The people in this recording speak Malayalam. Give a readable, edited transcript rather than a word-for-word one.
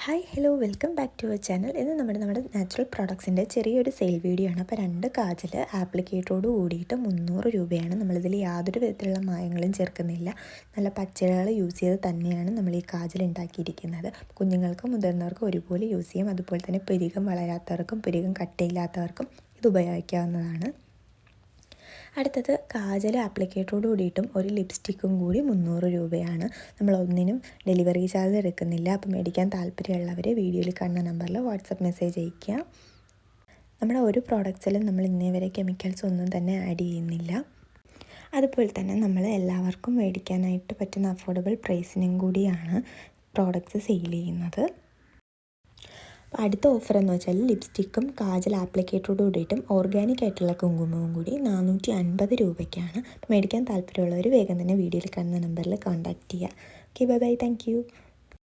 Hi hello welcome back to അവർ ചാനൽ. ഇത് നമ്മുടെ നാച്ചുറൽ പ്രോഡക്ട്സിൻ്റെ ചെറിയൊരു സെയിൽ വീഡിയോ ആണ്. അപ്പോൾ 2 കാജൽ ആപ്ലിക്കേറ്ററോട് കൂടിയിട്ട് 300 രൂപയാണ്. നമ്മളിതിൽ യാതൊരു വിധത്തിലുള്ള മായങ്ങളും ചേർക്കുന്നില്ല. നല്ല പച്ചകൾ യൂസ് ചെയ്ത് തന്നെയാണ് നമ്മൾ ഈ കാജൽ ഉണ്ടാക്കിയിരിക്കുന്നത്. കുഞ്ഞുങ്ങൾക്കും മുതിർന്നവർക്കും ഒരുപോലെ യൂസ് ചെയ്യും. അതുപോലെ തന്നെ പുരികം വളരാത്തവർക്കും പുരികം കട്ടിയില്ലാത്തവർക്കും ഇത് ഉപയോഗിക്കാവുന്നതാണ്. അടുത്തത് കാജൽ ആപ്ലിക്കേറ്ററോട് കൂടിയിട്ടും ഒരു ലിപ്സ്റ്റിക്കും കൂടി 300 രൂപയാണ്. നമ്മൾ ഒന്നിനും ഡെലിവറി ചാർജ് എടുക്കുന്നില്ല. അപ്പോൾ മേടിക്കാൻ താല്പര്യമുള്ളവർ വീഡിയോയിൽ കാണുന്ന നമ്പറിൽ വാട്സപ്പ് മെസ്സേജ് അയയ്ക്കുക. നമ്മുടെ ഒരു പ്രോഡക്റ്റ്സിലും നമ്മൾ ഇന്നേ വരെ കെമിക്കൽസ് ഒന്നും തന്നെ ആഡ് ചെയ്യുന്നില്ല. അതുപോലെ തന്നെ നമ്മൾ എല്ലാവർക്കും മേടിക്കാനായിട്ട് പറ്റുന്ന അഫോർഡബിൾ പ്രൈസിനും കൂടിയാണ് പ്രോഡക്റ്റ്സ് സെയിൽ ചെയ്യുന്നത്. അടുത്ത ഓഫർ എന്ന് വെച്ചാൽ ലിപ്സ്റ്റിക്കും കാജൽ ആപ്ലിക്കേറ്ററോട് കൂടിയിട്ടും ഓർഗാനിക് ആയിട്ടുള്ള കുങ്കുമവും കൂടി 450 രൂപയ്ക്കാണ്. അപ്പോൾ മേടിക്കാൻ താല്പര്യമുള്ളവർ വേഗം തന്നെ വീഡിയോയിൽ കാണുന്ന നമ്പറിൽ കോൺടാക്റ്റ് ചെയ്യുക. Okay, bye bye, thank you.